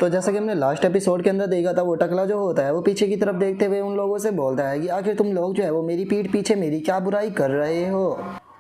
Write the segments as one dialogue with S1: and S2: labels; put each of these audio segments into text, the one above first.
S1: तो जैसा कि हमने लास्ट एपिसोड के अंदर देखा था, वो टकला जो होता है वो पीछे की तरफ देखते हुए उन लोगों से बोलता है कि आखिर तुम लोग जो है वो मेरी पीठ पीछे मेरी क्या बुराई कर रहे हो।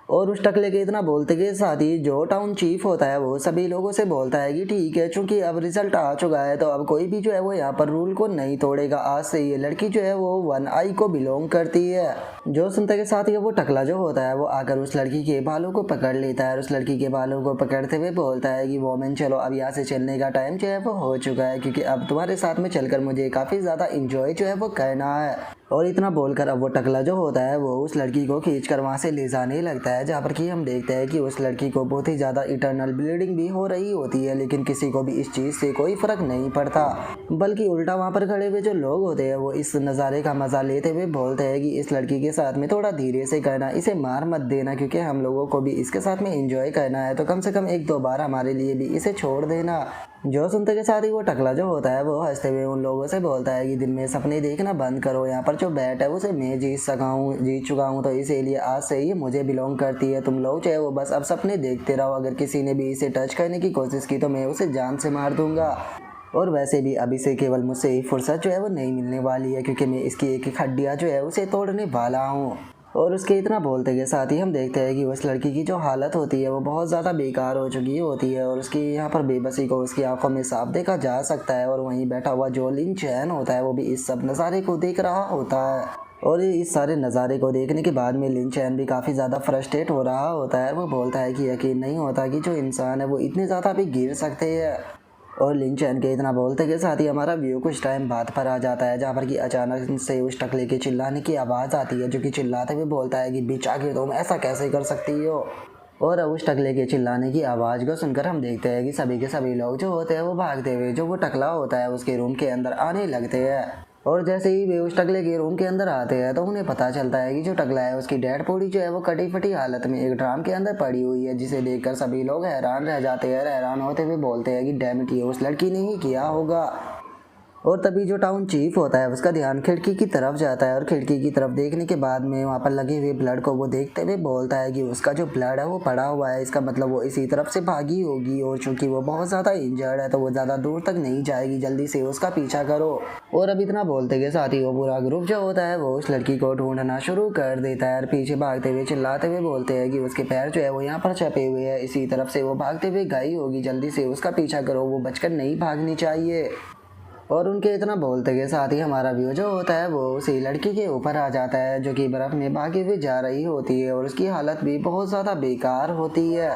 S1: और उस टकले के इतना बोलते के साथ ही जो टाउन चीफ होता है वो सभी लोगों से बोलता है कि ठीक है, चूंकि अब रिजल्ट आ चुका है तो अब कोई भी जो है वो यहाँ पर रूल को नहीं तोड़ेगा। आज से ये लड़की जो है वो वन आई को बिलोंग करती है। जो सुनते के साथ ही वो टकला जो होता है वो आकर उस लड़की के बालों को पकड़ लेता है और उस लड़की के बालों को पकड़ते हुए बोलता है कि वोमेन, चलो अब यहाँ से चलने का टाइम जो है वो हो चुका है, क्योंकि अब तुम्हारे साथ में चलकर मुझे काफ़ी ज़्यादा इंजॉय जो है वो करना है। और इतना बोलकर अब वो टकला जो होता है वो उस लड़की को खींचकर वहाँ से ले जाने लगता है, जहाँ पर कि हम देखते हैं कि उस लड़की को बहुत ही ज़्यादा इंटरनल ब्लीडिंग भी हो रही होती है, लेकिन किसी को भी इस चीज़ से कोई फ़र्क नहीं पड़ता। बल्कि उल्टा वहाँ पर खड़े हुए जो लोग होते हैं वो इस नज़ारे का मज़ा लेते हुए बोलते हैं कि इस लड़की के साथ में थोड़ा धीरे से करना, इसे मार मत देना, क्योंकि हम लोगों को भी इसके साथ में इंजॉय करना है, तो कम से कम एक दो बार हमारे लिए भी इसे छोड़ देना। जो सुनते के साथ ही वो टकला जो होता है वो हंसते हुए उन लोगों से बोलता है कि दिन में सपने देखना बंद करो, यहाँ पर जो बैट है उसे मैं जीत चुका हूँ, तो इसीलिए आज से ये मुझे बिलोंग करती है। तुम लोग चाहे वो बस अब सपने देखते रहो, अगर किसी ने भी इसे टच करने की कोशिश की तो मैं उसे जान से मार दूंगा। और वैसे भी अभी से केवल मुझसे ही फुर्सत जो है वो नहीं मिलने वाली है, क्योंकि मैं इसकी एक एक हड्डियाँ जो है उसे तोड़ने वाला हूँ। और उसके इतना बोलते के साथ ही हम देखते हैं कि उस लड़की की जो हालत होती है वो बहुत ज़्यादा बेकार हो चुकी होती है, और उसकी यहाँ पर बेबसी को उसकी आंखों में साफ देखा जा सकता है। और वहीं बैठा हुआ जो लिन चैन होता है वो भी इस सब नज़ारे को देख रहा होता है। और इस सारे नज़ारे को देखने के बाद में लिन चैन भी काफ़ी ज़्यादा फ्रस्ट्रेट हो रहा होता है। वो बोलता है कि यकीन नहीं होता कि जो इंसान है वो इतने ज़्यादा भी गिर सकते हैं। और लिन चैन के इतना बोलते के साथ ही हमारा व्यू कुछ टाइम बाद पर आ जाता है, जहाँ पर कि अचानक से उस टकले के चिल्लाने की आवाज़ आती है, जो कि चिल्लाते हुए बोलता है कि बिच आखिर तुम ऐसा कैसे कर सकती हो। और अब उस टकले के चिल्लाने की आवाज़ को सुनकर हम देखते हैं कि सभी के सभी लोग जो होते हैं वो भागते हुए जो वो टकला होता है उसके रूम के अंदर आने लगते हैं। और जैसे ही वे उस टकले के रूम के अंदर आते हैं तो उन्हें पता चलता है कि जो टकला है उसकी डेड बॉडी जो है वो कटी फटी हालत में एक ड्राम के अंदर पड़ी हुई है, जिसे देखकर सभी लोग हैरान रह जाते हैं। हैरान होते हुए बोलते हैं कि डैम इट, ये उस लड़की ने ही किया होगा। और तभी जो टाउन चीफ होता है उसका ध्यान खिड़की की तरफ जाता है, और खिड़की की तरफ देखने के बाद में वहाँ पर लगे हुए ब्लड को वो देखते हुए बोलता है कि उसका जो ब्लड है वो पड़ा हुआ है, इसका मतलब वो इसी तरफ से भागी होगी, और चूंकि वो बहुत ज़्यादा इंजर्ड है तो वो ज़्यादा दूर तक नहीं जाएगी, जल्दी से उसका पीछा करो। और अब इतना बोलते के साथ ही वो पूरा ग्रुप जो होता है वो उस लड़की को ढूंढना शुरू कर देता है, और पीछे भागते हुए चिल्लाते हुए बोलते हैं कि उसके पैर जो है वो यहाँ पर छपे हुए हैं, इसी तरफ से वो भागते हुए गई होगी, जल्दी से उसका पीछा करो, वो बचकर नहीं भागनी चाहिए। और उनके इतना बोलते के साथ ही हमारा व्यू जो होता है वो उसी लड़की के ऊपर आ जाता है, जो कि बर्फ़ में भागे हुए जा रही होती है, और उसकी हालत भी बहुत ज़्यादा बेकार होती है।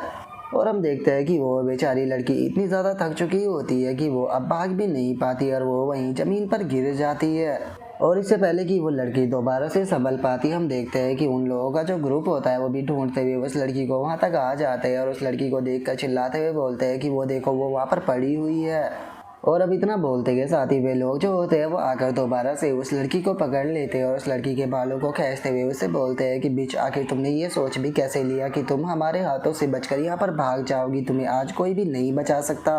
S1: और हम देखते हैं कि वो बेचारी लड़की इतनी ज़्यादा थक चुकी होती है कि वो अब भाग भी नहीं पाती, और वो वहीं ज़मीन पर गिर जाती है। और इससे पहले कि वो लड़की दोबारा से संभल पाती, हम देखते हैं कि उन लोगों का जो ग्रुप होता है वो भी ढूंढते हुए उस लड़की को वहाँ तक आ जाते हैं, और उस लड़की को देखकर चिल्लाते हुए बोलते हैं कि वो देखो, वो वहाँ पर पड़ी हुई है। और अब इतना बोलते के साथ ही वे लोग जो होते हैं वो आकर दोबारा से उस लड़की को पकड़ लेते हैं, और उस लड़की के बालों को खींचते हुए उससे बोलते हैं कि बिच आखिर तुमने ये सोच भी कैसे लिया कि तुम हमारे हाथों से बचकर यहाँ पर भाग जाओगी, तुम्हें आज कोई भी नहीं बचा सकता।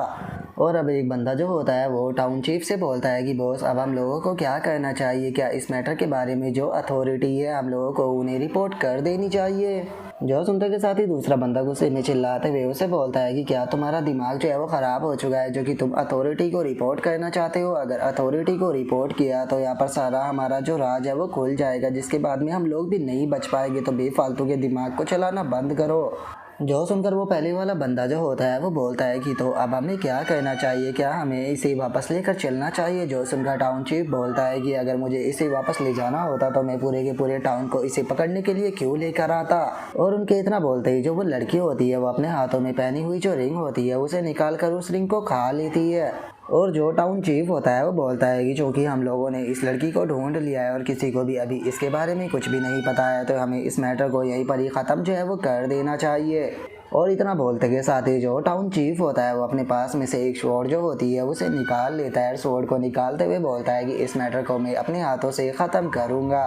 S1: और अब एक बंदा जो होता है वो टाउन चीफ से बोलता है कि बॉस, अब हम लोगों को क्या करना चाहिए, क्या इस मैटर के बारे में जो अथॉरिटी है हम लोगों को उन्हें रिपोर्ट कर देनी चाहिए। जो सुनते के साथ ही दूसरा बंदा गुस्से में चिल्लाते हुए उसे बोलता है कि क्या तुम्हारा दिमाग जो है वो ख़राब हो चुका है, जो कि तुम अथॉरिटी को रिपोर्ट करना चाहते हो। अगर अथॉरिटी को रिपोर्ट किया तो यहाँ पर सारा हमारा जो राज है वो खुल जाएगा, जिसके बाद में हम लोग भी नहीं बच पाएंगे, तो बेफालतू के दिमाग को चलाना बंद करो। जो सुनकर वो पहले वाला बंदा जो होता है वो बोलता है कि तो अब हमें क्या करना चाहिए, क्या हमें इसे वापस लेकर चलना चाहिए। जो सुनकर टाउन चीफ बोलता है कि अगर मुझे इसे वापस ले जाना होता तो मैं पूरे के पूरे टाउन को इसे पकड़ने के लिए क्यों लेकर आता। और उनके इतना बोलते ही जो वो लड़की होती है वो अपने हाथों में पहनी हुई जो रिंग होती है उसे निकाल कर उस रिंग को खा लेती है। और जो टाउन चीफ होता है वो बोलता है कि चूँकि हम लोगों ने इस लड़की को ढूंढ लिया है और किसी को भी अभी इसके बारे में कुछ भी नहीं पता है, तो हमें इस मैटर को यहीं पर ही ख़त्म जो है वो कर देना चाहिए। और इतना बोलते के साथ ही जो टाउन चीफ होता है वो अपने पास में से एक स्वॉर्ड जो होती है उसे निकाल लेता है। स्वॉर्ड को निकालते हुए बोलता है कि इस मैटर को मैं अपने हाथों से ख़त्म करूँगा।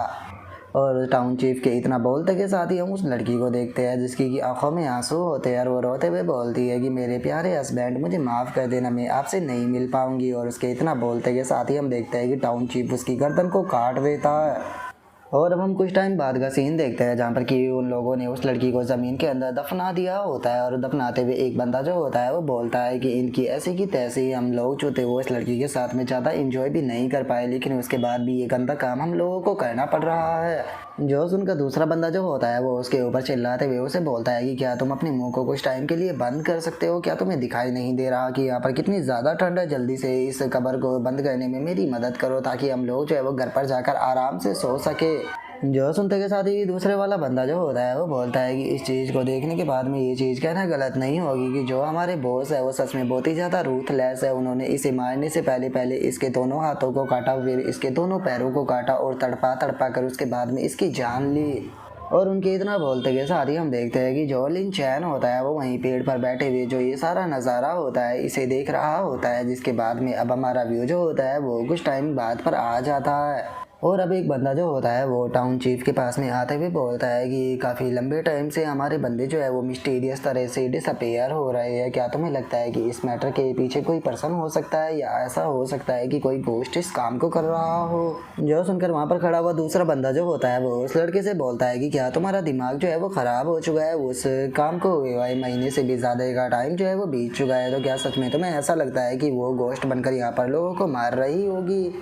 S1: और टाउन चीफ के इतना बोलते के साथ ही हम उस लड़की को देखते हैं जिसकी की आंखों में आंसू होते हैं, और वो रोते हुए बोलती है कि मेरे प्यारे हस्बैंड, मुझे माफ़ कर देना, मैं आपसे नहीं मिल पाऊंगी। और उसके इतना बोलते के साथ ही हम देखते हैं कि टाउन चीफ उसकी गर्दन को काट देता है। और अब हम कुछ टाइम बाद का सीन देखते हैं जहाँ पर कि उन लोगों ने उस लड़की को ज़मीन के अंदर दफना दिया होता है और दफनाते हुए एक बंदा जो होता है वो बोलता है कि इनकी ऐसी की तैसी, हम लोग जो थे वो इस लड़की के साथ में ज़्यादा इंजॉय भी नहीं कर पाए, लेकिन उसके बाद भी ये गंदा काम हम लोगों को करना पड़ रहा है। जो उनका दूसरा बंदा जो होता है वो उसके ऊपर चिल्लाते हुए उसे बोलता है कि क्या तुम अपने मुंह को कुछ टाइम के लिए बंद कर सकते हो, क्या तुम्हें दिखाई नहीं दे रहा कि यहाँ पर कितनी ज़्यादा ठंड है, जल्दी से इस कब्र को बंद करने में मेरी मदद करो ताकि हम लोग जो है वो घर पर जाकर आराम से सो सके। जो सुनते के साथ ही दूसरे वाला बंदा जो होता है वो बोलता है कि इस चीज़ को देखने के बाद में ये चीज़ कहना गलत नहीं होगी कि जो हमारे बॉस है वो सच में बहुत ही ज़्यादा रूथलेस है। उन्होंने इसे मारने से पहले पहले इसके दोनों हाथों को काटा, फिर इसके दोनों पैरों को काटा और तड़पा तड़पा कर उसके बाद में इसकी जान ली। और उनके इतना बोलते के साथ ही हम देखते हैं कि जो लिन चैन होता है वो वहीं पेड़ पर बैठे हुए जो ये सारा नज़ारा होता है इसे देख रहा होता है, जिसके बाद में अब हमारा व्यू जो होता है वो कुछ टाइम बाद पर आ जाता है। और अब एक बंदा जो होता है वो टाउन चीफ के पास में आते हुए बोलता है कि काफ़ी लंबे टाइम से हमारे बंदे जो है वो मिस्टीरियस तरह से डिसअपेयर हो रहे हैं, क्या तुम्हें लगता है कि इस मैटर के पीछे कोई पर्सन हो सकता है या ऐसा हो सकता है कि कोई गोस्ट इस काम को कर रहा हो। जो सुनकर वहाँ पर खड़ा हुआ दूसरा बंदा जो होता है वो उस लड़के से बोलता है कि क्या तुम्हारा दिमाग जो है वो ख़राब हो चुका है, उस काम को हुए महीने से भी ज़्यादा का टाइम जो है वो बीत चुका है, तो क्या सच में तुम्हें ऐसा लगता है कि वो गोस्ट बनकर यहाँ पर लोगों को मार रही होगी।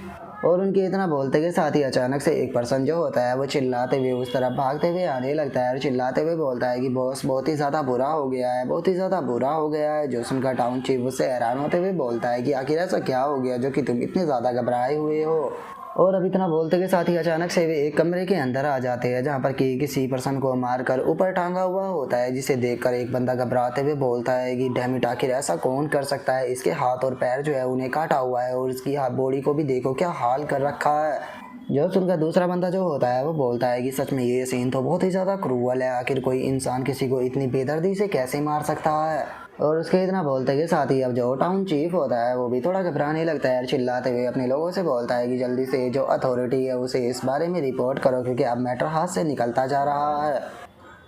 S1: और उनके इतना बोलते के साथ ही अचानक से एक पर्सन जो होता है वो चिल्लाते हुए उस तरफ भागते हुए आने लगता है और चिल्लाते हुए बोलता है कि बॉस बहुत ही ज़्यादा बुरा हो गया है, बहुत ही ज़्यादा बुरा हो गया है। जो सुनकर टाउन चीफ उससे हैरान होते हुए बोलता है कि आखिर ऐसा क्या हो गया जो कि तुम इतने ज़्यादा घबराए हुए हो। और अब इतना बोलते के साथ ही अचानक से वे एक कमरे के अंदर आ जाते हैं जहाँ पर कि किसी पर्सन को मारकर ऊपर टांगा हुआ होता है, जिसे देखकर एक बंदा घबराते हुए बोलता है कि डैम इट, आखिर ऐसा कौन कर सकता है, इसके हाथ और पैर जो है उन्हें काटा हुआ है और इसकी बॉडी को भी देखो क्या हाल कर रखा है। जो सुनकर दूसरा बंदा जो होता है वो बोलता है कि सच में ये सीन तो बहुत ही ज़्यादा क्रूअल है, आखिर कोई इंसान किसी को इतनी बेदर्दी से कैसे मार सकता है। और उसके इतना बोलते के साथ ही अब जो टाउन चीफ होता है वो भी थोड़ा घबराने लगता है, चिल्लाते हुए अपने लोगों से बोलता है कि जल्दी से जो अथॉरिटी है उसे इस बारे में रिपोर्ट करो क्योंकि अब मैटर हाथ से निकलता जा रहा है।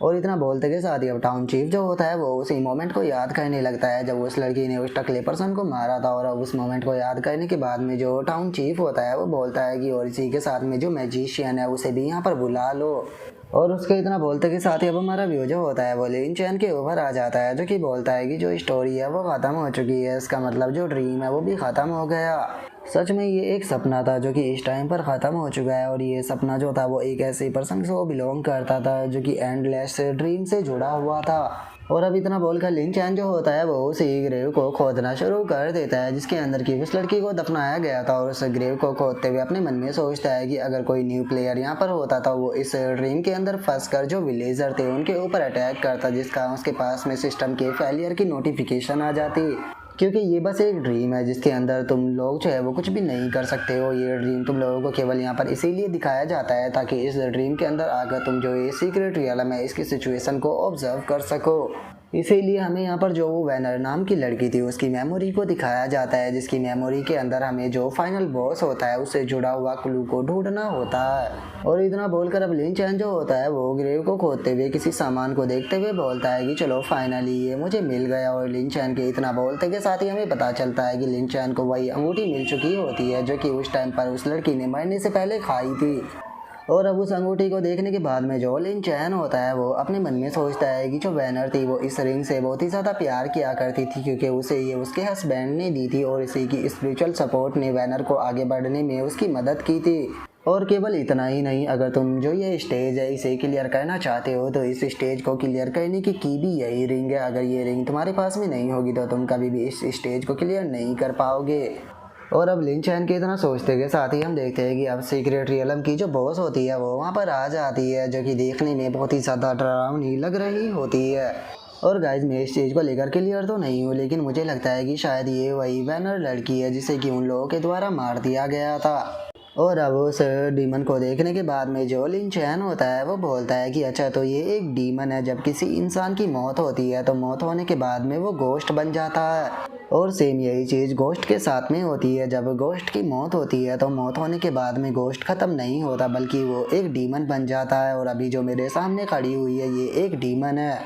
S1: और इतना बोलते के साथ ही अब टाउन चीफ जो होता है वो उसी मोमेंट को याद करने लगता है जब उस लड़की ने उस टकले पर्सन को मारा था। और अब उस मोमेंट को याद करने के बाद में जो टाउन चीफ होता है वो बोलता है कि और इसी के साथ में जो मैजिशियन है उसे भी यहाँ पर बुला लो। और उसके इतना बोलते के साथ ही अब हमारा व्यू जो होता है वो लिन चैन के ऊपर आ जाता है, जो कि बोलता है कि जो स्टोरी है वो ख़त्म हो चुकी है, इसका मतलब जो ड्रीम है वो भी ख़त्म हो गया। सच में ये एक सपना था जो कि इस टाइम पर ख़त्म हो चुका है और ये सपना जो था वो एक ऐसे पर्सन से वो बिलोंग करता था जो कि एंडलेस ड्रीम से जुड़ा हुआ था। और अब इतना बोलकर लिन चैन जो होता है वो उसी ग्रेव को खोदना शुरू कर देता है जिसके अंदर की उस लड़की को दफनाया गया था। और उस ग्रेव को खोदते हुए अपने मन में सोचता है कि अगर कोई न्यू प्लेयर यहाँ पर होता तो वो इस ड्रीम के अंदर फंस कर जो विलेजर थे उनके ऊपर अटैक करता, जिसका उसके पास में सिस्टम के फेलियर की नोटिफिकेशन आ जाती, क्योंकि ये बस एक ड्रीम है जिसके अंदर तुम लोग जो है वो कुछ भी नहीं कर सकते हो। ये ड्रीम तुम लोगों को केवल यहाँ पर इसीलिए दिखाया जाता है ताकि इस ड्रीम के अंदर आकर तुम जो ये सीक्रेट रियलम है इसकी सिचुएशन को ऑब्जर्व कर सको। इसीलिए हमें यहाँ पर जो वो वैनर नाम की लड़की थी उसकी मेमोरी को दिखाया जाता है, जिसकी मेमोरी के अंदर हमें जो फाइनल बॉस होता है उससे जुड़ा हुआ क्लू को ढूंढना होता है। और इतना बोलकर अब लिन चैन जो होता है वो ग्रेव को खोदते हुए किसी सामान को देखते हुए बोलता है कि चलो फाइनली ये मुझे मिल गया। और लिन चैन के इतना बोलते के साथ ही हमें पता चलता है कि लिन चैन को वही अंगूठी मिल चुकी होती है जो कि उस टाइम पर उस लड़की ने मरने से पहले खाई थी। और अब उस अंगूठी को देखने के बाद में जो लिन चैन होता है वो अपने मन में सोचता है कि जो वैनर थी वो इस रिंग से बहुत ही ज़्यादा प्यार किया करती थी क्योंकि उसे ये उसके हस्बैंड ने दी थी और इसी की स्पिरिचुअल सपोर्ट ने वैनर को आगे बढ़ने में उसकी मदद की थी। और केवल इतना ही नहीं, अगर तुम जो ये स्टेज है इसे क्लियर करना चाहते हो तो इस स्टेज को क्लियर करने की भी यही रिंग है। अगर ये रिंग तुम्हारे पास में नहीं होगी तो तुम कभी भी इस स्टेज को क्लियर नहीं कर पाओगे। और अब लिन चैन के इतना सोचते के साथ ही हम देखते हैं कि अब सीक्रेट रियलम की जो बॉस होती है वो वहाँ पर आ जाती है, जो कि देखने में बहुत ही ज़्यादा डरावनी लग रही होती है। और गाइज मैं इस चीज़ को लेकर क्लियर तो नहीं हूँ, लेकिन मुझे लगता है कि शायद ये वही वैनर लड़की है जिसे कि उन लोगों के द्वारा मार दिया गया था। और अब उस डीमन को देखने के बाद में जो लिन चैन होता है वो बोलता है कि अच्छा तो ये एक डीमन है, जब किसी इंसान की मौत होती है तो मौत होने के बाद में वो गोश्त बन जाता है। और सेम यही चीज़ गोश्त के साथ में होती है, जब गोश्त की मौत होती है तो मौत होने के बाद में गोश्त ख़त्म नहीं होता बल्कि वो एक डीमन बन जाता है। और अभी जो मेरे सामने खड़ी हुई है ये एक डीमन है।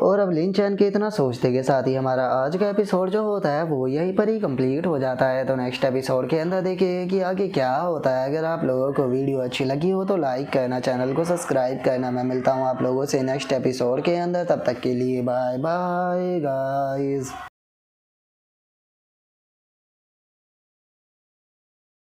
S1: और अब लिन चैन के इतना सोचते के साथ ही हमारा आज का एपिसोड जो होता है वो यहीं पर ही कंप्लीट हो जाता है। तो नेक्स्ट एपिसोड के अंदर देखिए कि आगे क्या होता है। अगर आप लोगों को वीडियो अच्छी लगी हो तो लाइक करना, चैनल को सब्सक्राइब करना। मैं मिलता हूँ आप लोगों से नेक्स्ट एपिसोड के अंदर, तब तक के लिए बाय बाय गाइस।